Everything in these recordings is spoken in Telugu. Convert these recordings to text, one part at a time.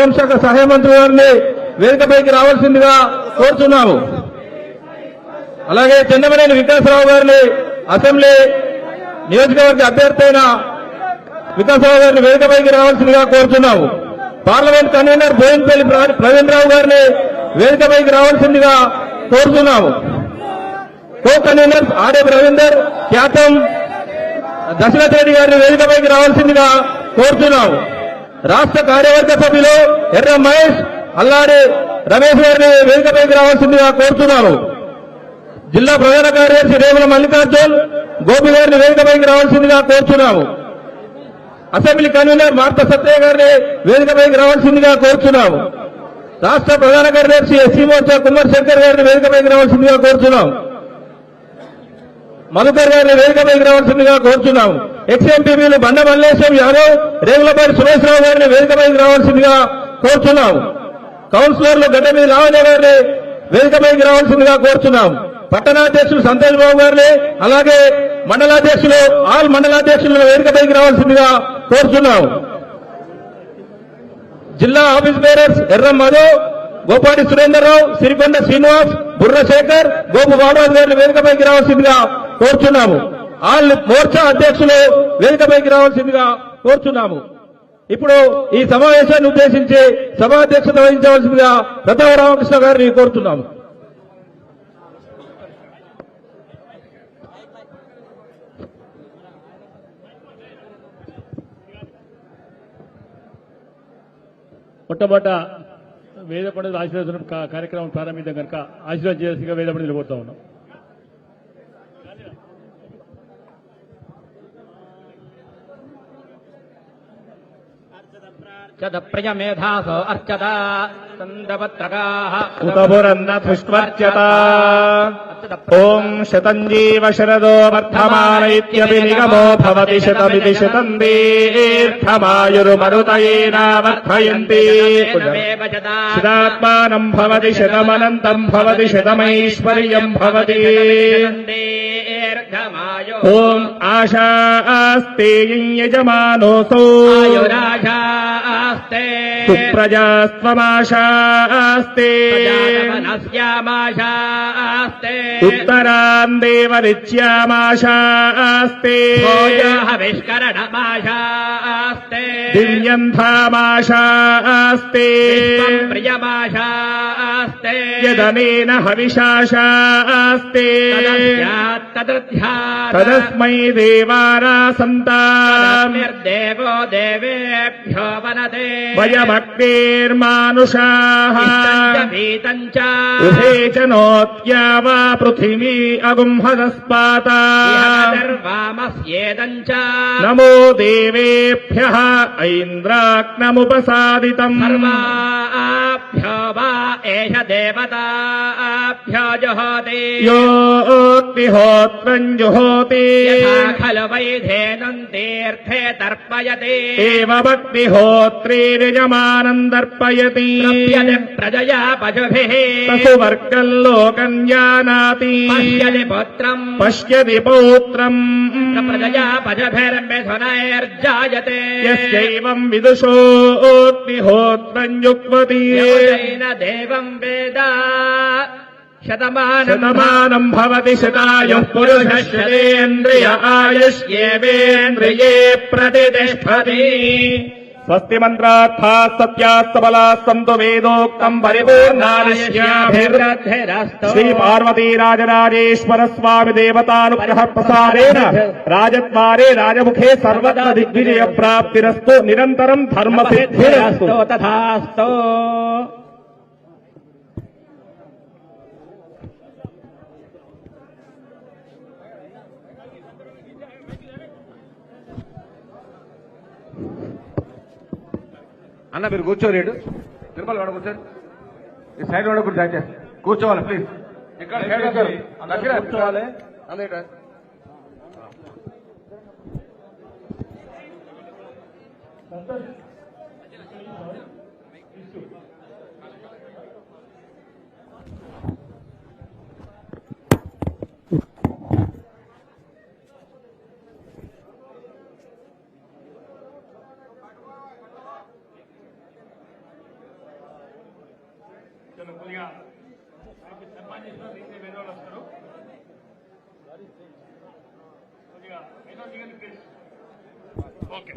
హోంశాఖ సహాయ మంత్రి గారిని వేదికపైకి రావాల్సిందిగా కోరుతున్నాము. అలాగే చెన్నమనేని వికాసరావు గారిని అసెంబ్లీ నియోజకవర్గ అభ్యర్థి అయిన వికాసరావు గారిని వేదికపైకి రావాల్సిందిగా కోరుతున్నాము. పార్లమెంట్ కన్వీనర్ బోయినపల్లి ప్రవీణ్ రావు గారిని వేదికపైకి రావాల్సిందిగా కోరుతున్నాము. కో కన్వీనర్ ఆడే రవీందర్, ఖ్యాతం దశరథ్ రెడ్డి గారిని వేదికపైకి రావాల్సిందిగా కోరుతున్నాము. రాష్ట్ర కార్యవర్గ సభ్యులు ఎర్ర మహేష్, అల్లాడి రమేష్ గారిని వేదికపైకి రావాల్సిందిగా కోరుతున్నాము. జిల్లా ప్రధాన కార్యదర్శి రేవుల మల్లికార్జున్, గోపి గారిని వేదికపైకి రావాల్సిందిగా కోరుతున్నాము. అసెంబ్లీ కన్వీనర్ మార్త సత్యయ్య గారిని వేదికపైకి రావాల్సిందిగా కోరుతున్నాము. రాష్ట్ర ప్రధాన కార్యదర్శి ఎస్సీ మోర్చా కుమార్ శంకర్ గారిని వేదికపైకి రావాల్సిందిగా కోరుతున్నాం. మధుకర్ గారిని వేదికపైకి రావాల్సిందిగా కోరుతున్నాం. ఎక్స్ఎంపీలు బండ మల్లేశం యాదవ్, రేగులపాటి సురేశ్వరరావు గారిని వేదికపైకి రావాల్సిందిగా కోరుతున్నాం. కౌన్సిలర్లు గడ్డమీది లావణ్య గారిని వేదికపైకి రావాల్సిందిగా కోరుతున్నాం. పట్టణాధ్యక్షులు సంతోష్ బాబు గారిని, అలాగే మండలాధ్యక్షులు ఆల్ మండలాధ్యక్షులను వేదికపైకి రావాల్సిందిగా కోరుతున్నాం. జిల్లా ఆఫీస్ బేరర్స్ ఎర్ర మధు, గోపాటి సురేందర్రావు, సిరికొండ శ్రీనివాస్, బుర్ర శేఖర్, గోపు బాలరాజు గారిని వేదికపైకి రావాల్సిందిగా కోరుచున్నాము. ఆల్ మోర్చా అధ్యక్షులు వేదికపైకి రావాల్సిందిగా కోరుచున్నాము. ఇప్పుడు ఈ సమావేశాన్ని ఉద్దేశించి సభాధ్యక్షత వహించవలసిందిగా ప్రతాప రామకృష్ణ గారిని కోరుతున్నాము. మొట్టమొదట వేద పండితులు ఆశీర్వచనం కార్యక్రమం ప్రారంభించాం కనుక ఆశీర్వాదం చేసిగా వేద పండితులు కోరుతా ఉన్నాం. ప్రియమేధాసో అర్చత చంద్రపత్రకాః ఉతపురన్న పుష్పర్చత. ఓం శతంజీవ శరదో వర్ధమాన ఇత్యపి నిగమో భవతి శతమితి శతం దీర్ఘమాయురుమరుతయేనావర్ధయంతి. శతాత్మానం భవతి శతమనంతం భవతి శతమైశ్వర్యం భవతి. ఓం ఆశాస్తే యజమానోసౌ సుప్రజాస్త్వమాశాస్తే. ఉత్తరాం దేవరిచ్యామాశాస్తే. దివ్యంధామాశాస్తే. యదనేన హవిషాశాస్తే. తదస్మై దేవారాసంతాం. వయమగ్నిర్మానుషాః ఉభే చ నోత్యావా పృథివీ అగుంహదస్పాత. నమో దేవేభ్యః ఐంద్రాగ్నముపసాదితం. ఏష దేవతాభ్యో జుహోతి యోగ్నిహోత్రం జుహోతి. ఖలు వైధేనం తీర్థే తర్పయతి. ఏమగ్నిహోత్రీర్యజమానం దర్పయతి. ప్రజయా పశుభిః పశువర్గం లోకం జానాతి. పశ్యతి పుత్రం పశ్యతి పౌత్రం. ప్రజయా పశుభిర్మిథునైర్జాయతే. యస్యైవం విదుషోగ్నిహోత్రం జుగ్వతి. దేవం వేద శతమానం భవతి శతాయుః పురుషः శతేంద్రియ ఆయుష్యేవేంద్రియే ప్రతిష్టతి. స్వస్తి మంత్రార్థా సత్యా సబలా సంతు వేదోక్తం పరిపూర్ణాదిశ్యాభిర్రథిరస్తు. శ్రీ పార్వతీ రాజరాజేశ్వర స్వామి దేవతానుగ్రహ ప్రసారేణ రాజద్వారే రాజముఖే సర్వదా దిగ్విజయ ప్రాప్తిరస్తు. నిరంతరం ధర్మ సిద్ధిరస్తు. తథాస్తు. అన్న మీరు కూర్చోలేడు, తిరుమల వాడు కూర్చోండి, ఈ సైడ్ వాడు కూడా దయచేసి కూర్చోవాలి ప్లీజ్. ఇక్కడ దగ్గర కూర్చోవాలి. అందుకే కొద్దిగా సన్మానం చేసిన రీతి వేరే వాళ్ళు వస్తారు కొద్దిగా ఏదో దిగండి ప్లీజ్. ఓకే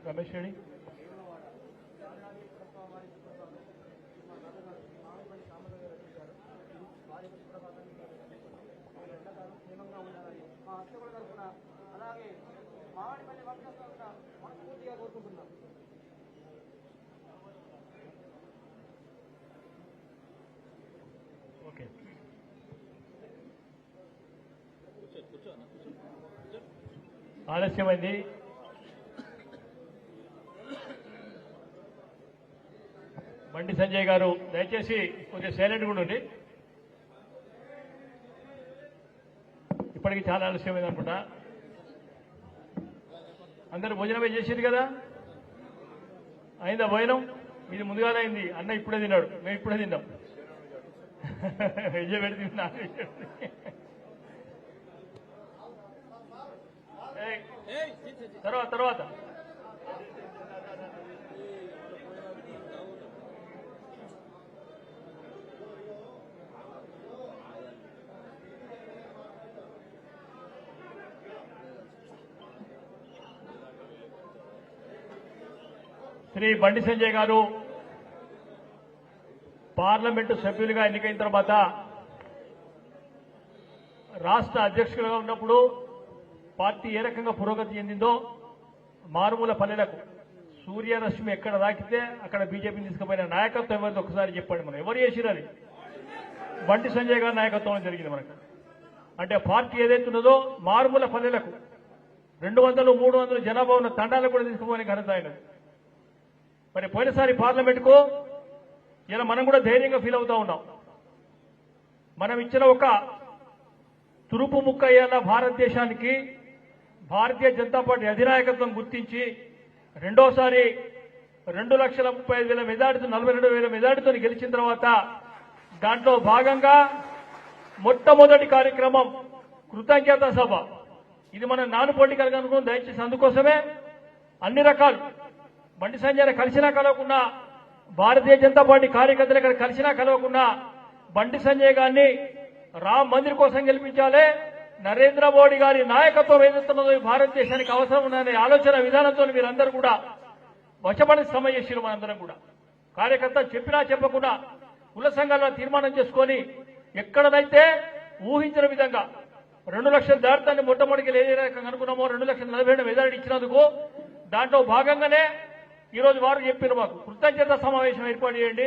రమేష్ రెడ్డి అలాగే మామిడిపల్లి భక్తులంతా మనస్ఫూర్తిగా కోరుకుంటున్నాం. ఓకే ఆలస్యమైంది. బండి సంజయ్ గారు దయచేసి కొద్దిగా సైలెంట్ కూడా ఉండి. ఇప్పటికి చాలా ఆలస్యమైంది అనుకుంటా. అందరూ భోజనమే చేసేది కదా, అయిందా భోజనం? ఇది ముందుగానే అయింది. అన్న ఇప్పుడే తిన్నాడు, మేము ఇప్పుడే తిన్నాం. విజయ పెడితే తర్వాత శ్రీ బండి సంజయ్ గారు పార్లమెంటు సభ్యులుగా ఎన్నికైన తర్వాత రాష్ట్ర అధ్యక్షులుగా ఉన్నప్పుడు పార్టీ ఏ రకంగా పురోగతి చెందిందో మారుమూల పల్లెలకు సూర్యరశ్మి ఎక్కడ తాకితే అక్కడ బీజేపీని తీసుకుపోయిన నాయకత్వం ఎవరిది ఒకసారి చెప్పండి. మనం ఎవరు చేసిరు? అది బండి సంజయ్ గారి నాయకత్వం జరిగింది మనకు. అంటే పార్టీ ఏదైతే ఉన్నదో మారుమూల పల్లెలకు 200, 300 జనాభా ఉన్న తండాలకు కూడా తీసుకుపోయిన ఘనత అయినది. మరి పోయినసారి పార్లమెంటుకు ఇలా మనం కూడా ధైర్యంగా ఫీల్ అవుతా ఉన్నాం. మనం ఇచ్చిన ఒక తురుపు ముక్క అయ్యేలా భారతదేశానికి భారతీయ జనతా పార్టీ అధినాయకత్వం గుర్తించి రెండోసారి 2,35,000 మెజార్టీతో 42,000 మెజార్టీతో గెలిచిన తర్వాత దాంట్లో భాగంగా మొట్టమొదటి కార్యక్రమం కృతజ్ఞతా సభ. ఇది మనం నాన్ పొలిటికల్ అనుకున్నాం. దయచేసి అందుకోసమే అన్ని రకాలు బండి సంజయ్ కలిసినా కలవకున్నా, భారతీయ జనతా పార్టీ కార్యకర్తలు ఇక్కడ కలిసినా కలవకున్నా బండి సంజయ్ గారిని రామ్ మందిర్ కోసం గెలిపించాలి. నరేంద్ర మోడీ గారి నాయకత్వం ఏదైతున్నదో ఈ భారతదేశానికి అవసరం ఉందనే ఆలోచన విధానంతో మీరందరూ కూడా వశపడి శ్రమ చేసిరు. మనందరం కూడా కార్యకర్త చెప్పినా చెప్పకుండా కుల సంఘాల్లో తీర్మానం చేసుకొని ఎక్కడనైతే ఊహించిన విధంగా 2 లక్షల దాటాన్ని మొట్టమొదటికి ఏ రకంగా అనుకున్నామో 2,42,000 మెజారిటీ ఇచ్చినందుకు దాంట్లో భాగంగానే ఈరోజు వారు చెప్పిన మాకు కృతజ్ఞత సమావేశం ఏర్పాటు చేయండి.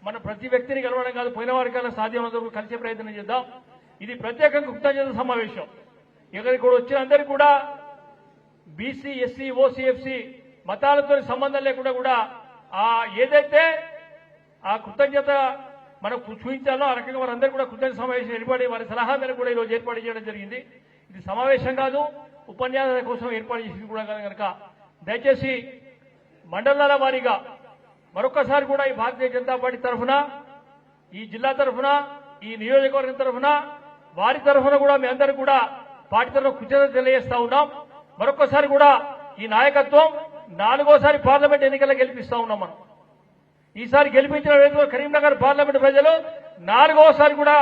మన ప్రతి వ్యక్తిని కలవడం కాదు, పోయిన వారికైనా సాధ్యమైనంత కలిసే ప్రయత్నం చేద్దాం. ఇది ప్రత్యేకంగా కృతజ్ఞత సమావేశం. ఇక్కడికి కూడా వచ్చిన అందరికీ కూడా బీసీ, ఎస్సీ, ఓసీ, ఎఫ్సీ మతాలతో సంబంధం లేకుండా కూడా ఏదైతే ఆ కృతజ్ఞత మనకు చూపించాలో ఆ రకంగా వారందరూ కూడా కృతజ్ఞత సమావేశం ఏర్పడి వారి సలహా మేరకు కూడా ఈరోజు ఏర్పాటు చేయడం జరిగింది. ఇది సమావేశం కాదు, ఉపన్యాసాల కోసం ఏర్పాటు చేసింది కూడా కాదు. కనుక దయచేసి మండలాల వారీగా మరొకసారి కూడా ఈ భారతీయ జనతా పార్టీ తరఫున, ఈ జిల్లా తరఫున, ఈ నియోజకవర్గం తరఫున, వారి తరఫున కూడా మీ అందరూ కూడా పార్టీ తరఫున కృతజ్ఞత తెలియజేస్తా ఉన్నాం. మరొకసారి కూడా ఈ నాయకత్వం 4వ పార్లమెంట్ ఎన్నికల్లో గెలిపిస్తా ఉన్నాం. మనం ఈసారి గెలిపించిన రైతులు కరీంనగర్ పార్లమెంట్ ప్రజలు 4వ కూడా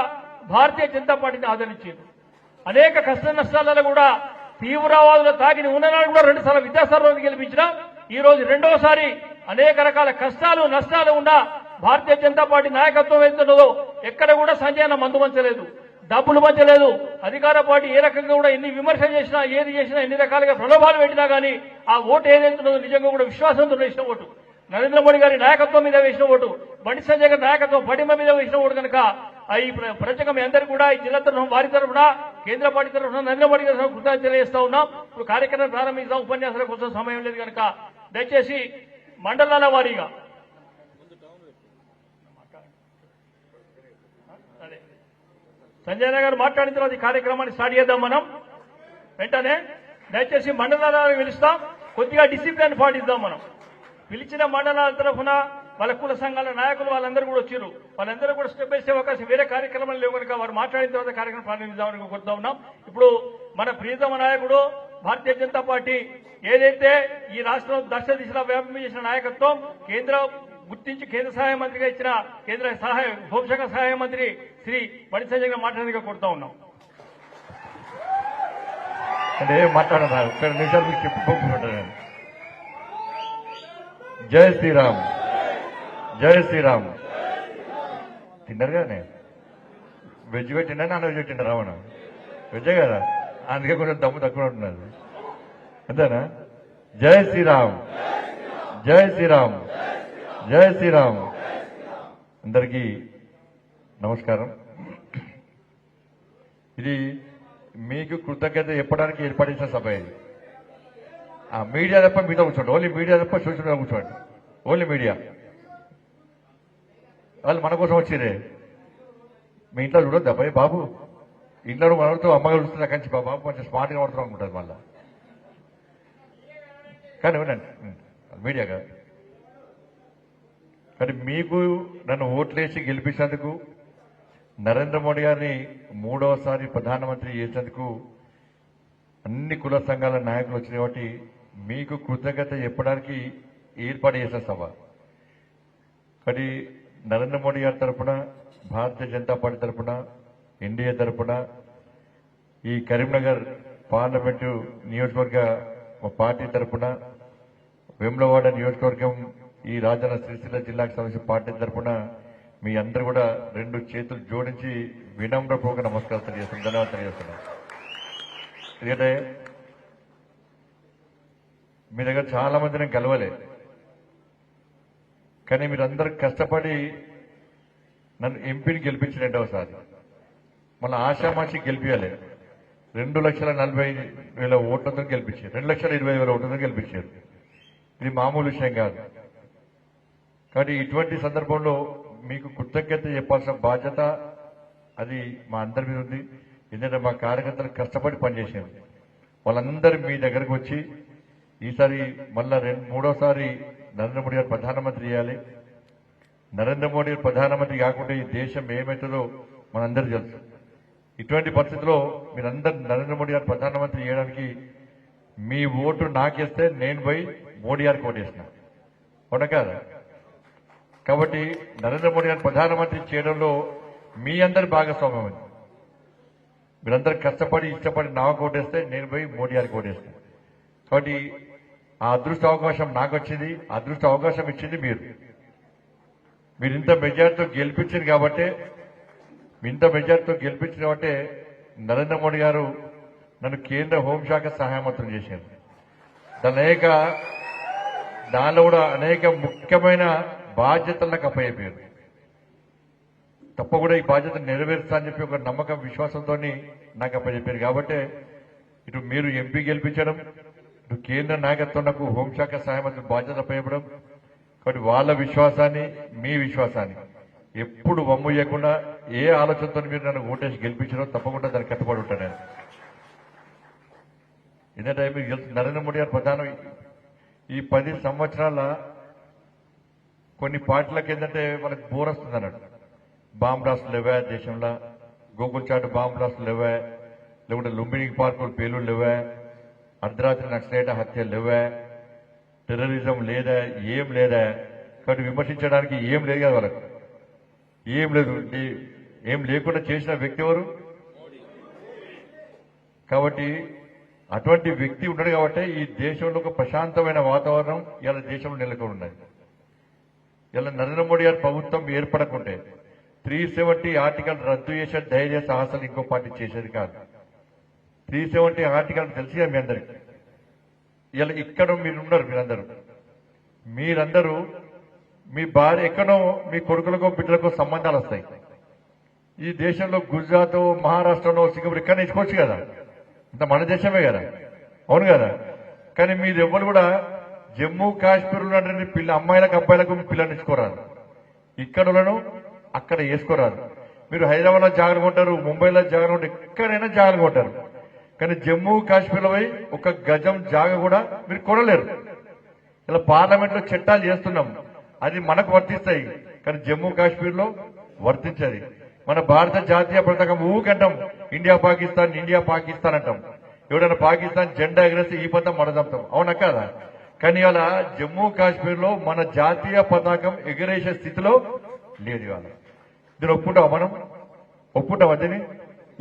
భారతీయ జనతా పార్టీని ఆదరించారు. అనేక కష్ట నష్టాలలో కూడా తీవ్రవాదుల తాకిని ఉన్ననాడు కూడా 2 సార్లు విద్యాసాగర్ గెలిపించిన ఈ రోజు 2వ అనేక రకాల కష్టాలు నష్టాలు ఉన్న భారతీయ జనతా పార్టీ నాయకత్వం ఏదైతున్నదో ఎక్కడ కూడా సంజయన మందు పంచలేదు, డబ్బులు పంచలేదు. అధికార పార్టీ ఏ రకంగా కూడా ఎన్ని విమర్శలు చేసినా, ఏది చేసినా, ఎన్ని రకాలుగా ప్రలోభాలు పెట్టినా కానీ ఆ ఓటు ఏదైతున్నదో నిజంగా కూడా విశ్వాసంతో వేసిన ఓటు, నరేంద్ర మోడీ గారి నాయకత్వం మీద వేసిన ఓటు, బండి సంజయ్ గారి నాయకత్వం పటిమ మీద వేసిన ఓటు. కనుక ఈ ప్రజగా మీ అందరూ కూడా ఈ జిల్లా తరఫున, వారి తరఫున, కేంద్ర పార్టీ తరఫున, నరేంద్ర మోడీ గారి తరఫున కృతజ్ఞతలు తెలియజేస్తా ఉన్నాం. ఇప్పుడు కార్యక్రమం ప్రారంభిస్తాం. ఉపన్యాసాల కోసం సమయం లేదు కనుక దయచేసి మండలాల వారీగా సంజయ్ గారు మాట్లాడిన తర్వాత ఈ కార్యక్రమాన్ని స్టార్ట్ చేద్దాం. మనం వెంటనే దయచేసి మండలాలను పిలుస్తాం. కొద్దిగా డిసిప్లిన్ పాటిద్దాం. మనం పిలిచిన మండలాల తరఫున వాళ్ళ కుల సంఘాల నాయకులు వాళ్ళందరూ కూడా వచ్చారు. వాళ్ళందరూ కూడా స్టెప్ బై స్టెప్ అవకాశం వేరే కార్యక్రమాలు లేవు కనుక వారు మాట్లాడిన తర్వాత కార్యక్రమం ప్రారంభిద్దామని కోరుతా ఉన్నాం. ఇప్పుడు మన ప్రియతమ నాయకుడు భారతీయ జనతా పార్టీ ఏదైతే ఈ రాష్ట్రం దశ దిశలా వ్యాపింప చేసిన నాయకత్వం కేంద్రం గుర్తించి కేంద్ర సహాయ మంత్రిగా ఇచ్చిన కేంద్ర హోంశాఖ సహాయ మంత్రి శ్రీ బండి సంజయ్ గారు మాట్లాడేందుకు కోరుతా ఉన్నాం. అంటే ఏం మాట్లాడరా 2 నిమిషాలు మీకు చెప్పుకోకుంటాను. జై శ్రీరామ్, జై శ్రీరామ్. తిన్నారు కదా వెజ్ పెట్టిండా నాన్ వెజ్ పెట్టిండా రావణ వెజ్జే కదా, అందుకే కొంచెం దమ్ము తక్కువ ఉంటున్నది అంతేనా. జై శ్రీరామ్, జై శ్రీరామ్, జై శ్రీరామ్. అందరికీ నమస్కారం. ఇది మీకు కృతజ్ఞత చెప్పడానికి ఏర్పాటు చేసిన సభ ఇది. మీడియా తప్ప మీతో కూర్చోండి, ఓన్లీ మీడియా తప్ప సోషల్ మీడియా కూర్చోండి, ఓన్లీ మీడియా. వాళ్ళు మన కోసం వచ్చిరే. మీ ఇంట్లో చూడొద్దా భయ్ బాబు, ఇంట్లో మనతో అమ్మగారు చూస్తున్నా కంచి బాబు కొంచెం స్మార్ట్గా పడుతూ అనుకుంటుంది మళ్ళా. కానీ వినండి, మీడియా కాదు. కానీ మీకు నన్ను ఓట్లేసి గెలిపించేందుకు, నరేంద్ర మోడీ గారిని 3వసారి ప్రధానమంత్రి చేసేందుకు అన్ని కుల సంఘాల నాయకులు వచ్చిన కాబట్టి మీకు కృతజ్ఞత చెప్పడానికి ఏర్పాటు చేసిన సభ. కానీ నరేంద్ర మోడీ గారి తరఫున, భారతీయ జనతా పార్టీ తరఫున, ఎన్డీఏ తరఫున, ఈ కరీంనగర్ పార్లమెంటు నియోజకవర్గ పార్టీ తరఫున, వేములవాడ నియోజకవర్గం ఈ రాజన్న సిరిసిల్ల జిల్లాకు సంబంధించిన పార్టీ తరఫున మీ అందరూ కూడా 2 చేతులు జోడించి వినమ్రపూర్వక నమస్కారం తెలియజేస్తున్నాం, ధన్యవాదాలు తెలియజేస్తున్నాం. ఎందుకంటే మీ దగ్గర చాలా మంది నేను కలవలే, కానీ మీరందరూ కష్టపడి నన్ను ఎంపీని గెలిపించిన 2వసారి. మళ్ళీ ఆశామాషి గెలిపించాలి. 2,40,000 ఓట్లతో గెలిపించారు, 2,20,000 ఓట్లతో గెలిపించారు. ఇది మామూలు విషయం కాదు. కాబట్టి ఇటువంటి సందర్భంలో మీకు కృతజ్ఞత చెప్పాల్సిన బాధ్యత అది మా అందరి మీద ఉంది. ఎందుకంటే మా కార్యకర్తలు కష్టపడి పనిచేసారు. వాళ్ళందరూ మీ దగ్గరకు వచ్చి ఈసారి మళ్ళా 3వసారి నరేంద్ర మోడీ గారు ప్రధానమంత్రి చేయాలి. నరేంద్ర మోడీ గారు ప్రధానమంత్రి కాకుండా ఈ దేశం ఏమవుతుందో మనందరూ తెలుసు. ఇటువంటి పరిస్థితుల్లో మీరందరూ నరేంద్ర మోడీ గారు ప్రధానమంత్రి చేయడానికి మీ ఓటు నాకేస్తే నేను పోయి మోడీ గారికి ఓటేసిన అవునా కాదా. కాబట్టి నరేంద్ర మోడీ గారు ప్రధానమంత్రి చేయడంలో మీ అందరి భాగస్వామ్యం ఉంది. మీరందరూ కష్టపడి ఇష్టపడి నాకు ఓటేస్తే నేను పోయి మోడీ గారికి ఓటేస్తాను. కాబట్టి ఆ అదృష్ట అవకాశం నాకు వచ్చింది, అదృష్ట అవకాశం ఇచ్చింది మీరు. మీరు ఇంత మెజార్టీతో గెలిపించింది కాబట్టి, నరేంద్ర మోడీ గారు నన్ను కేంద్ర హోంశాఖ సహాయ మంత్రిని చేశారు. దానిలో కూడా అనేక ముఖ్యమైన బాధ్యతలు నాకు అప్పయ్యారు. తప్పకుండా ఈ బాధ్యతను నెరవేరుస్తా అని చెప్పి ఒక నమ్మకం, విశ్వాసంతో నాకు అప్పచెప్పారు. కాబట్టి ఇటు మీరు ఎంపీ గెలిపించడం, ఇటు కేంద్ర నాయకత్వం నాకు హోంశాఖ సహాయ మంత్రి బాధ్యత అప్పచెప్పడం. కాబట్టి వాళ్ళ విశ్వాసాన్ని, మీ విశ్వాసాన్ని ఎప్పుడు వమ్ము చేయకుండా ఏ ఆలోచనతో మీరు నన్ను ఓటేసి గెలిపించారో తప్పకుండా దానికి కట్టుబడి ఉంటాను నేను. ఎందుకంటే మీరు నరేంద్ర మోడీ గారు ప్రధానం ఈ 10 సంవత్సరాల కొన్ని పార్టీలకు ఏంటంటే వాళ్ళకి బోర్ వస్తుంది అన్నట్టు. బాంబ్ బ్లాస్టులు లేవా దేశంలో, గోకుల్చాటు బాంబ్ బ్లాస్టులు లేవా, లేకుంటే లుంబిని పార్కులు పేలుళ్ళు లేవా, అర్ధరాత్రి నక్సలైట్ హత్యలు లేవా, టెర్రరిజం లేదా, ఏం లేదా. కాబట్టి విమర్శించడానికి ఏం లేదు కదా వాళ్ళకు, ఏం లేదు. ఏం లేకుండా చేసిన వ్యక్తి ఎవరు? కాబట్టి అటువంటి వ్యక్తి ఉన్నాడు కాబట్టి ఈ దేశంలో ఒక ప్రశాంతమైన వాతావరణం ఇలా దేశంలో నెలకొని ఉన్నది. ఇలా నరేంద్ర మోడీ గారి ప్రభుత్వం ఏర్పడకుంటే 370 ఆర్టికల్ రద్దు చేసే ధైర్య సాహసాలు ఇంకో పార్టీ చేసేది కాదు. 370 ఆర్టికల్ తెలిసిగా మీ అందరికి. ఇలా ఇక్కడ మీరున్నారు, మీరందరూ మీ భార్య ఎక్కడో మీ కొడుకులకో బిడ్డలకో సంబంధాలు వస్తాయి. ఈ దేశంలో గుజరాత్, మహారాష్ట్రలో, సింగపూర్ ఇక్కడ నేర్చుకోవచ్చు కదా, అంత మన దేశమే కదా, అవును కదా. కానీ మీరు ఎవ్వరు కూడా జమ్మూ కాశ్మీర్ ఉన్నటువంటి అమ్మాయిలకు అబ్బాయిలకు పిల్లలు ఇచ్చుకోరాదు, ఇక్కడలను అక్కడ వేసుకోరాదు. మీరు హైదరాబాద్ లో జాగ్రత్త ఉంటారు, ముంబైలో జాగ్రత్త ఉంటారు, ఎక్కడైనా జాగ్రత్త ఉంటారు. కానీ జమ్మూ కాశ్మీర్ లో పోయి ఒక గజం జాగ కూడా మీరు కొనలేరు. ఇలా పార్లమెంట్ లో చట్టాలు చేస్తున్నాం, అది మనకు వర్తిస్తాయి, కానీ జమ్మూ కాశ్మీర్ లో వర్తించది. మన భారత జాతీయ పతాకం ఊకంటాం ఇండియా పాకిస్తాన్ ఇండియా పాకిస్తాన్ అంటాం. ఎవడైనా పాకిస్తాన్ జెండా ఎగరేస్తే ఈ పదం మనదంతాం, అవునా కదా? కానీ అలా జమ్మూ కాశ్మీర్ లో మన జాతీయ పతాకం ఎగరేసే స్థితిలో లేదు. ఇవాళ దీన్ని ఒప్పుకుంటావా మనం? ఒప్పుకుంటావా దీన్ని?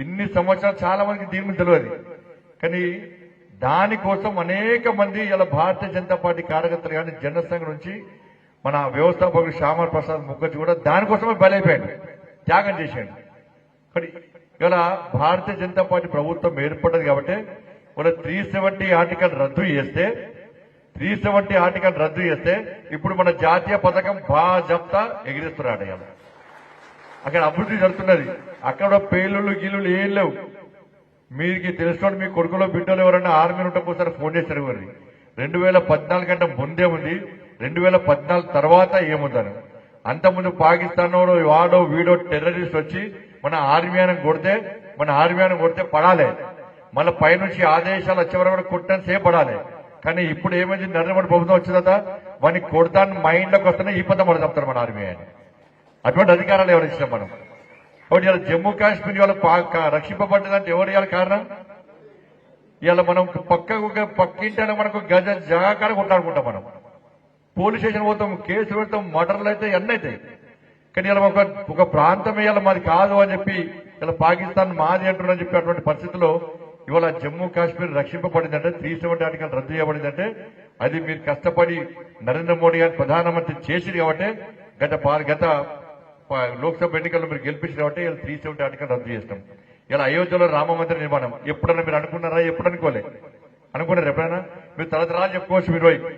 ఇన్ని సంవత్సరాలు చాలా మందికి దీని మీద తెలియదు. కానీ దానికోసం అనేక మంది ఇలా భారతీయ జనతా పార్టీ కార్యకర్తలు కానీ జనసంఘ నుంచి మన వ్యవస్థాపకుడు శ్యామర్ ప్రసాద్ ముఖర్జీ కూడా దానికోసమే బలైపోయాడు, త్యాగం చేశాడు. కానీ ఇలా భారతీయ జనతా పార్టీ ప్రభుత్వం ఏర్పడ్డది కాబట్టి వాళ్ళ 370 ఆర్టికల్ రద్దు చేస్తే 370 ఆర్టికల్ రద్దు చేస్తే ఇప్పుడు మన జాతీయ పథకం బాజప్తా ఎగిరిస్తున్నాడు. ఇవాళ అక్కడ అభివృద్ధి జరుగుతున్నది. అక్కడ పేలుళ్ళు గీలుళ్ళు ఏం లేవు. మీకు తెలుసుకోండి, మీ కొడుకులో బిడ్డలు ఎవరైనా ఆర్మీ ఉంటే ఒకసారి ఫోన్ చేశారు. 2014 కంటే ముందే ఉంది, 2014 తర్వాత ఏముందని. అంతకుముందు పాకిస్తాన్ వాడో వీడో టెర్రరిస్ట్ వచ్చి మన ఆర్మీని కొడితే పడాలి, మళ్ళీ పైనుంచి ఆదేశాలు వచ్చే వరకు కొట్టని సేపు పడాలి. కానీ ఇప్పుడు ఏమైంది, నరేంద్ర మోడీ ప్రభుత్వం వచ్చిన తర్వాత వాడిని కొడతాను మైండ్లోకి వస్తేనే ఈ పదం మనం చెప్తారు మన ఆర్మీ అని. అటువంటి అధికారాలు ఎవరు ఇచ్చినాం మనం? కాబట్టి ఇలా జమ్మూ కాశ్మీర్ ఇవాళ రక్షింపబడ్డదంటే ఎవరు ఇవాళ కారణం? ఇవాళ మనం పక్కింటే మనకు గజ జాగాకాడ కొట్లాడుకుంటాం. మనం పోలీస్ స్టేషన్ పోతాం, కేసు పెడతాం, మర్డర్లు అయితే అన్నీ అవుతాయి. కానీ ఇలా ఒక ప్రాంతం ఇవాళ మాది కాదు అని చెప్పి ఇలా పాకిస్తాన్ మాది అంటున్నారని చెప్పి అటువంటి పరిస్థితుల్లో ఇవాళ జమ్మూ కాశ్మీర్ రక్షింపబడిందంటే 370 ఆర్టికల్ రద్దు చేయబడిందంటే అది మీరు కష్టపడి నరేంద్ర మోడీ గారిని ప్రధానమంత్రి చేసింది కాబట్టి గత లోక్సభ ఎన్నికల్లో మీరు గెలిపించిన కాబట్టి ఇలా 370 ఆర్టికల్ రద్దు చేస్తాం. ఇలా అయోధ్యలో రామ మందిర నిర్మాణం ఎప్పుడన్నా మీరు అనుకున్నారా? ఎప్పుడు అనుకున్నారు ఎప్పుడైనా? మీరు తరతరాలు చెప్పుకోవచ్చు.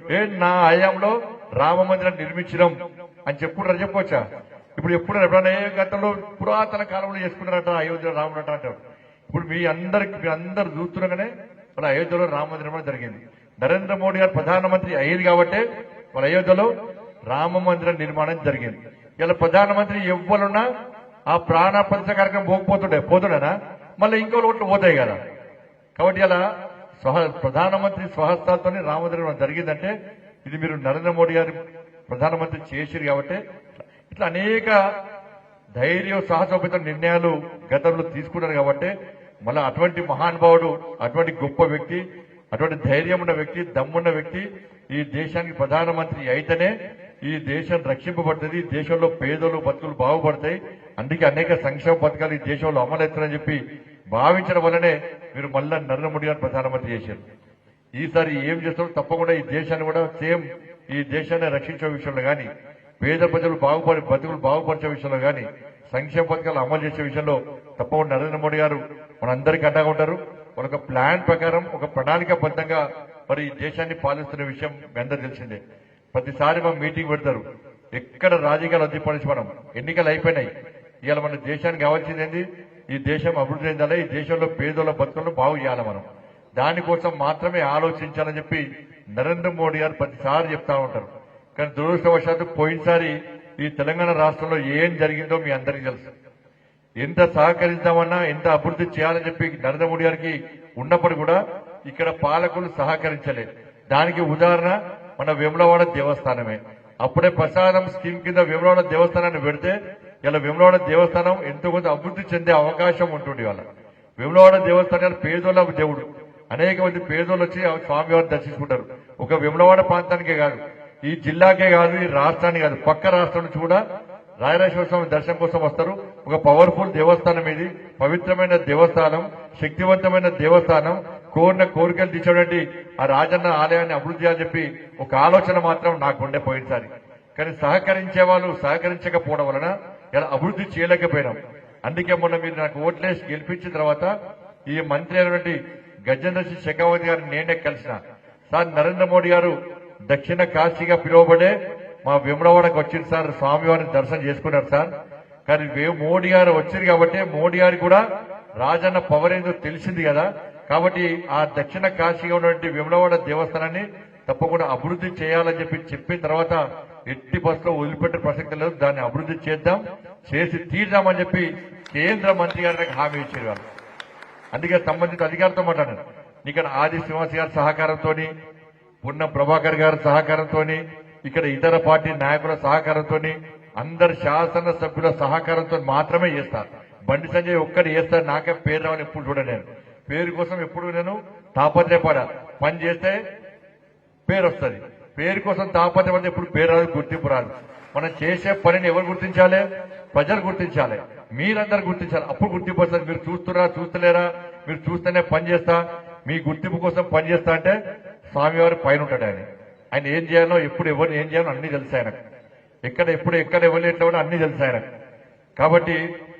మీరు నా హయాంలో రామ మందిరం నిర్మించడం అని చెప్పుకోవచ్చా? ఇప్పుడు ఎప్పుడైనా ఏ గతంలో పురాతన కాలంలో చేసుకున్నారట అయోధ్యలో రాముడు అంటారు. ఇప్పుడు మీ అందరు చూస్తుండగానే మన అయోధ్యలో రామ మందిరం జరిగింది. నరేంద్ర మోడీ గారు ప్రధానమంత్రి అయ్యేది కాబట్టి మన అయోధ్యలో రామ మందిరం నిర్మాణం జరిగింది. ఇలా ప్రధానమంత్రి ఎవ్వరున్నా ఆ ప్రాణ ప్రతిష్ఠ కార్యక్రమం పోతుండేనా? మళ్ళీ ఇంకో ఓట్లు పోతాయి కదా. కాబట్టి ఇలా ప్రధానమంత్రి స్వహస్తాలతో రామమందిరం జరిగిందంటే ఇది మీరు నరేంద్ర మోడీ గారి ప్రధానమంత్రి చేసిరు కాబట్టి ఇట్లా అనేక ధైర్య సాహసోపేత నిర్ణయాలు గతంలో తీసుకున్నారు. కాబట్టి మళ్ళీ అటువంటి మహానుభావుడు, అటువంటి గొప్ప వ్యక్తి, అటువంటి ధైర్యం ఉన్న వ్యక్తి, దమ్మున్న వ్యక్తి ఈ దేశానికి ప్రధానమంత్రి అయితేనే ఈ దేశం రక్షింపబడుతుంది, దేశంలో పేదలు బతుకులు బాగుపడతాయి. అందుకే అనేక సంక్షేమ పథకాలు ఈ దేశంలో అమలవుతారని చెప్పి భావించడం వల్లనే మీరు మళ్ళా నరేంద్ర మోడీ గారు ప్రధానమంత్రి చేశారు. ఈసారి ఏం చేస్తారో తప్పకుండా ఈ దేశాన్ని కూడా సేమ్ ఈ దేశాన్ని రక్షించే విషయంలో కానీ, పేద ప్రజలు బతుకులు బాగుపరిచే విషయంలో కానీ, సంక్షేమ పథకాలు అమలు చేసే విషయంలో తప్పకుండా నరేంద్ర మోడీ గారు మనందరికీ అండగా ఉంటారు. ఒక ప్లాన్ ప్రకారం ఒక ప్రణాళికాబద్ధంగా మరి ఈ దేశాన్ని పాలిస్తున్న విషయం మీ అందరూ తెలిసిందే. ప్రతిసారి మనం మీటింగ్ పెడతారు, ఎక్కడ రాజకీయాలు వదిలిపడిచి మనం ఎన్నికలు అయిపోయినాయి. ఇవాళ మన దేశానికి కావాల్సింది ఏంది? ఈ దేశం అభివృద్ధి చెందాలి, ఈ దేశంలో పేదోళ్ళ బతుకులను బాగు చేయాలి. మనం దానికోసం మాత్రమే ఆలోచించాలని చెప్పి నరేంద్ర మోడీ గారు ప్రతిసారి చెప్తా ఉంటారు. కానీ దురదృష్టవశాత్తు పోయినసారి ఈ తెలంగాణ రాష్ట్రంలో ఏం జరిగిందో మీ అందరికీ తెలుసు. ఎంత సహకరిద్దామన్నా, ఎంత అభివృద్ధి చేయాలని చెప్పి నరేంద్ర మోడీ గారికి ఉన్నప్పుడు కూడా ఇక్కడ పాలకులు సహకరించలేదు. దానికి ఉదాహరణ మన వేములవాడ దేవస్థానమే. అప్పుడే ప్రసాదం స్కీమ్ కింద వేములవాడ దేవస్థానాన్ని పెడితే ఇలా వేములవాడ దేవస్థానం ఎంతో కొంత అభివృద్ధి చెందే అవకాశం ఉంటుంది. వాళ్ళ వేములవాడ దేవస్థానాలు పేదోళ్ళ దేవుడు, అనేక మంది పేదోళ్ళు వచ్చి స్వామివారిని దర్శించుకుంటారు. ఒక వేములవాడ ప్రాంతానికే కాదు, ఈ జిల్లాకే కాదు, ఈ రాష్ట్రానికి కాదు, పక్క రాష్ట్రం నుంచి కూడా రాయరాజేశ్వర స్వామి దర్శనం కోసం వస్తారు. ఒక పవర్ఫుల్ దేవస్థానం ఇది, పవిత్రమైన దేవస్థానం, శక్తివంతమైన దేవస్థానం. కోరిన కోరికలు తీసేటువంటి ఆ రాజన్న ఆలయాన్ని అభివృద్ధి చేయాలని చెప్పి ఒక ఆలోచన మాత్రం నాకు ఉండే పోయినసారి. కానీ సహకరించే వాళ్ళు సహకరించకపోవడం వలన ఇలా అభివృద్ధి చేయలేకపోయినాం. అందుకే మొన్న మీరు నాకు ఓట్లేసి గెలిపించిన తర్వాత ఈ మంత్రి అయినటువంటి గజేంద్ర సింగ్ షెకావత్ గారిని నేనే కలిసిన. సార్, నరేంద్ర మోడీ గారు దక్షిణ కాశీగా పిలువబడే మా వేములవాడకు వచ్చింది సార్, స్వామివారిని దర్శనం చేసుకున్నారు సార్. కానీ మోడీ గారు వచ్చింది కాబట్టి మోడీ గారికి కూడా రాజన్న పవర్ ఏందో తెలిసింది కదా. కాబట్టి ఆ దక్షిణ కాశీగా ఉన్నటువంటి వేములవాడ దేవస్థానాన్ని తప్పకుండా అభివృద్ధి చేయాలని చెప్పిన తర్వాత ఎట్టి బస్సులో వదిలిపెట్టే ప్రసక్తి లేదు. దాన్ని అభివృద్ధి చేద్దాం, చేసి తీర్దామని చెప్పి కేంద్ర మంత్రి గారికి హామీ ఇచ్చారు వాళ్ళు. అందుకే సంబంధిత అధికారులతో మాట్లాడారు. ఇక్కడ ఆది శ్రీనివాస్ గారి సహకారంతో, పున్న ప్రభాకర్ గారి సహకారంతో, ఇక్కడ ఇతర పార్టీ నాయకుల సహకారంతో అందరు శాసనసభ్యుల సహకారంతో మాత్రమే చేస్తారు. బండి సంజయ్ ఒక్కటి చేస్తారు, నాకే పేరు రావని ఎప్పుడు చూడ నేను. పేరు కోసం ఎప్పుడు నేను తాపత్రయపడా. పని చేస్తే పేరు వస్తుంది, పేరు కోసం తాపత్రయపడితే ఎప్పుడు పేరు రాదు, గుర్తింపు రాదు. మనం చేసే పనిని ఎవరు గుర్తించాలి? ప్రజలు గుర్తించాలి, మీరందరూ గుర్తించాలి. అప్పుడు గుర్తింపు వస్తుంది. మీరు చూస్తున్నా చూస్తలేరా? మీరు చూస్తేనే పని చేస్తా, మీ గుర్తింపు కోసం పని చేస్తా అంటే స్వామివారి పైన ఉంటాడు ఆయన. ఆయన ఏం చేయాలో, ఎప్పుడు ఎవరు ఏం చేయాలో అన్ని తెలుసు ఆయనకు. ఎక్కడ ఎవరు ఎట్లా కూడా అన్ని తెలుసు ఆయనకు. కాబట్టి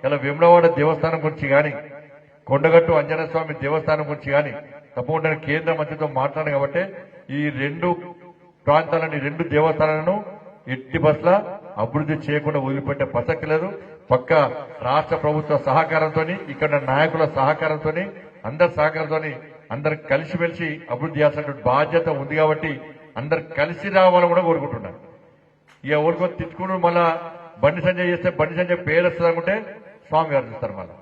ఇలా వేములవాడ దేవస్థానం గురించి కానీ, కొండగట్టు ఆంజనేయ స్వామి దేవస్థానం గురించి కానీ తప్పకుండా కేంద్ర మంత్రితో మాట్లాడాను. కాబట్టి ఈ రెండు ప్రాంతాలని, రెండు దేవస్థానాలను ఎట్టి బస్ల అభివృద్ధి చేయకుండా వదిలిపెట్టే ప్రసక్తి లేదు. పక్క రాష్ట్ర ప్రభుత్వ సహకారంతో, ఇక్కడ నాయకుల సహకారంతో, అందరి సహకారంతో అందరు కలిసిమెలిసి అభివృద్ధి చేయాల్సిన బాధ్యత ఉంది. కాబట్టి అందరు కలిసి రావాలని కూడా కోరుకుంటున్నారు. ఇక ఊరుకో తిట్టుకుని మళ్ళా బండి సంజయ్ చేస్తే బండి సంజయ్ పేరు వస్తుంది అనుకుంటే స్వామి గారు చూస్తారు. మళ్ళా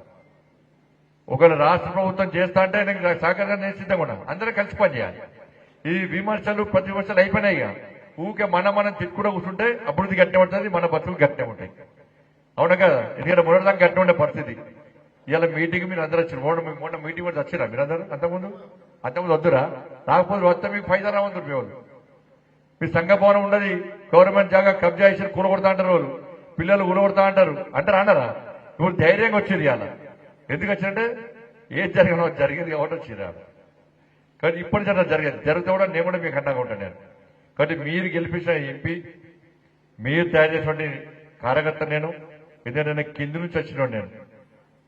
ఒకవేళ రాష్ట్ర ప్రభుత్వం చేస్తా అంటే నేను సహకారంగా నేను సిద్ధంగా ఉన్నాను. అందరూ కలిసి పనిచేయాలి. ఈ విమర్శలు ప్రతి విమర్శలు అయిపోయినాయి. ఇక ఊకే మనం తిట్టుకుంటూ కూర్చుంటే అభివృద్ధి గట్టిగా ఉంటుంది, మన బతుకులు గట్టిగా ఉంటాయి. అవునా కదా? ఎందుకంటే మొదటిదాకా గట్టిగా ఉండే పరిస్థితి. ఇవాళ మీటింగ్ మీరు అందరూ వచ్చారు. మొన్న మీటింగ్ కూడా వచ్చిరా మీరందరూ? అంతకుముందు వద్దురా? రాకపోతే వస్తే మీకు ఫైదా రావద్దు. మీ సంఘ భవనం ఉండదు, గవర్నమెంట్ జాగా కబ్జా చేసి కూలగొడతా అంటారు, వాళ్ళు పిల్లలు కూలగొడతా అంటారు. అన్నారా? ఇప్పుడు ధైర్యంగా వచ్చేది. ఇవాళ ఎందుకు వచ్చిందంటే ఏది జరిగింది కాబట్టి వచ్చింది. కానీ ఇప్పుడు జరిగితే కూడా నేను కూడా మీకు అండగా ఉంటాను నేను. కాబట్టి మీరు గెలిపించిన ఎంపీ, మీరు తయారు చేసినటువంటి కార్యకర్త నేను. ఎందుకంటే నేను కింది నుంచి వచ్చిన నేను.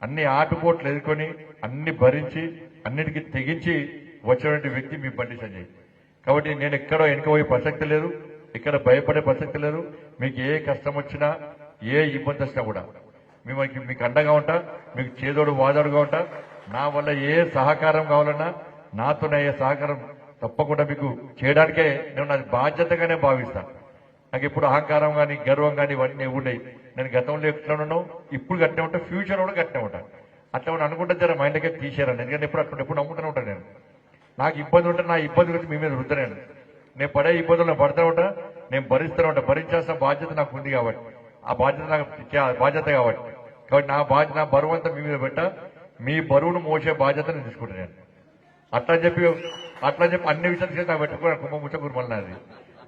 అన్ని ఆటుపోట్లు ఎదుర్కొని, అన్ని భరించి, అన్నిటికీ తెగించి వచ్చినటువంటి వ్యక్తి మీ బండి సంజయ్. కాబట్టి నేను ఎక్కడో వెనుకపోయే ప్రసక్తి లేదు, ఇక్కడ భయపడే ప్రసక్తి లేదు. మీకు ఏ కష్టం వచ్చినా, ఏ ఇబ్బంది వచ్చినా కూడా మీకు అండగా ఉంటా, మీకు చేదోడు వాదోడుగా ఉంటా. నా వల్ల ఏ సహకారం కావాలన్నా, నాతోనే ఏ సహకారం తప్పకుండా మీకు చేయడానికే నేను నా బాధ్యతగానే భావిస్తాను. నాకు ఇప్పుడు అహంకారం కానీ, గర్వం కానీ ఇవన్నీ ఉన్నాయి. నేను గతంలో ఎట్లా ఉన్నాను, ఇప్పుడు గట్టినే ఉంటా, ఫ్యూచర్ కూడా గట్టినే ఉంటాను. అట్లా అనుకుంటే జర మైండ్కే తీసేయాలని. ఎందుకంటే ఎప్పుడు నమ్ముతూనే ఉంటాను నేను. నాకు ఇబ్బంది ఉంటే నా ఇబ్బంది గురించి మీ మీద రుద్దలేను. నేను పడే ఇబ్బందులు పడుతూ ఉంటా, నేను భరిస్తూనే ఉంటా. భరించాల్సిన బాధ్యత నాకు ఉంది కాబట్టి, ఆ బాధ్యత నాకు బాధ్యత కాబట్టి నా బరువు అంతా మీ మీద పెట్టా. మీ బరువును మోసే బాధ్యత నేను తీసుకుంటాను. అట్లా చెప్పి అన్ని విషయాలు నాకు పెట్టుకున్నాను. కుంభ ముచ్చకూరు మళ్ళీ అది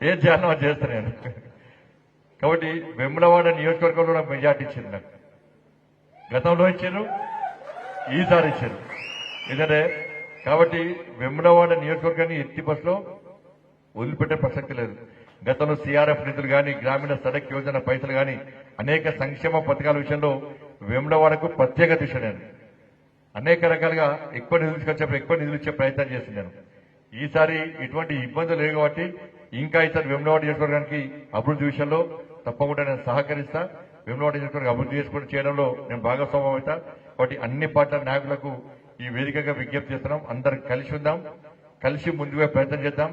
ఏం చేయాలో అది చేస్తాను నేను. కాబట్టి వేములవాడ నియోజకవర్గంలో నాకు మెజార్టీ ఇచ్చింది. నాకు గతంలో ఇచ్చారు, ఈసారి ఇచ్చారు. ఎందుకంటే కాబట్టి వేములవాడ నియోజకవర్గాన్ని ఎత్తి బస్సులో వదిలిపెట్టే ప్రసక్తి లేదు. గతంలో సిఆర్ఎఫ్ నిధులు కానీ, గ్రామీణ సడక్ యోజన పైసలు కానీ, అనేక సంక్షేమ పథకాల విషయంలో వేములవాడకు ప్రత్యేక దిశ నేను అనేక రకాలుగా ఎక్కువ నిధులు ఇచ్చే ప్రయత్నం చేస్తున్నాను. ఈసారి ఇటువంటి ఇబ్బందులు లేవు కాబట్టి ఇంకా ఈసారి వేములవాడ నియోజకవర్గానికి అభివృద్ధి విషయంలో తప్పకుండా నేను సహకరిస్తా. వేములవాడ నియోజకవర్గం అభివృద్ధి చేయడంలో నేను భాగస్వామ్యం అవుతా. కాబట్టి అన్ని పార్టీల నాయకులకు ఈ వేదికగా విజ్ఞప్తి చేస్తున్నాం. అందరం కలిసి ఉందాం, కలిసి ముందుగా ప్రయత్నం చేద్దాం.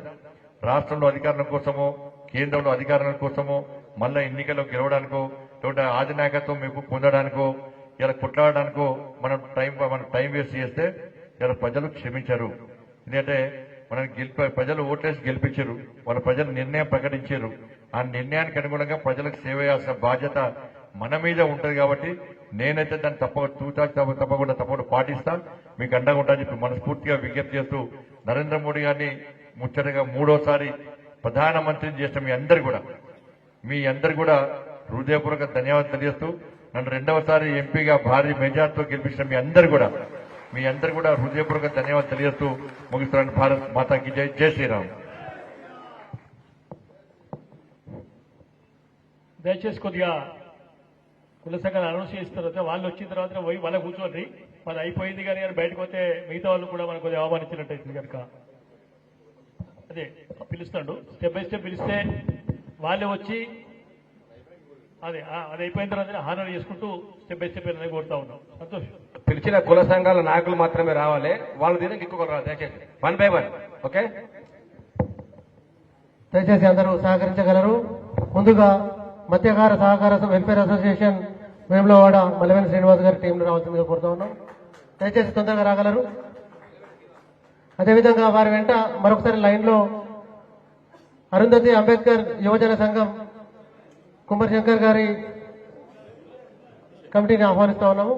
రాష్ట్రంలో అధికారుల కోసమో, కేంద్రంలో అధికారుల కోసమో, మళ్ళా ఎన్నికల్లో గెలవడానికో, లేకుంటే ఆధినాయకత్వం మీకు పొందడానికో, ఇలా కొట్లాడడానికో మనం టైం వేస్ట్ చేస్తే ఇలా ప్రజలు క్షమించరు. ఎందుకంటే ప్రజలు ఓట్లేసి గెలిపించారు, వాళ్ళ ప్రజలు నిర్ణయం ప్రకటించారు. ఆ నిర్ణయానికి అనుగుణంగా ప్రజలకు సేవ చేయాల్సిన బాధ్యత మన మీద ఉంటుంది. కాబట్టి నేనైతే దాన్ని తప్పకుండా పాటిస్తా, మీకు అండగా ఉంటానని చెప్పి మనస్ఫూర్తిగా విజ్ఞప్తి చేస్తూ, నరేంద్ర మోడీ గారిని ముచ్చటగా 3వ ప్రధానమంత్రిని చేసిన మీ అందరు కూడా హృదయపూర్వక ధన్యవాదాలు తెలియజేస్తూ, నన్ను 2వ ఎంపీగా భారీ మెజార్టీతో గెలిపించిన మీ అందరు కూడా హృదయపూర్వక ధన్యవాదాలు తెలియజేస్తూ ముగిస్తున్నాను. భారత్ మాతాకి జై. జై శ్రీరామ్. దయచేసి కొద్దిగా కుల సంఘాలు అనౌన్స్ చేసిన తర్వాత వాళ్ళు వచ్చిన తర్వాత పోయి వాళ్ళ కూర్చోండి. వాళ్ళు అయిపోయింది కానీ బయటకు వస్తే మిగతా వాళ్ళు కూడా మనకు కొద్దిగా ఆహ్వానించినట్టయితుంది కనుక అదే పిలుస్తాడు. స్టెప్ బై స్టెప్ పిలిస్తే వాళ్ళే వచ్చి అది అయిపోయిన తర్వాత హానర్ చేసుకుంటూ స్టెప్ బై స్టెప్ అనేది కోరుతా ఉన్నాం. సంతోషం. పిలిచిన కుల సంఘాల నాయకులు మాత్రమే రావాలి, వాళ్ళు దీనికి ఇంకొకరు రావాలి. దయచేసి 1 by 1. ఓకే, దయచేసి అందరూ సహకరించగలరు. ముందుగా మత్స్యకార సహకార వెల్ఫేర్ అసోసియేషన్ వేములవాడ మల్లవేని శ్రీనివాస్ గారి టీంలో రావాల్సిందిగా కోరుతా ఉన్నాం. దయచేసి తొందరగా రాగలరు. అదేవిధంగా వారి వెంట మరొకసారి లైన్లో అరుంధతి అంబేద్కర్ యువజన సంఘం కుమ్మరి శంకర్ గారి కమిటీని ఆహ్వానిస్తా ఉన్నాము.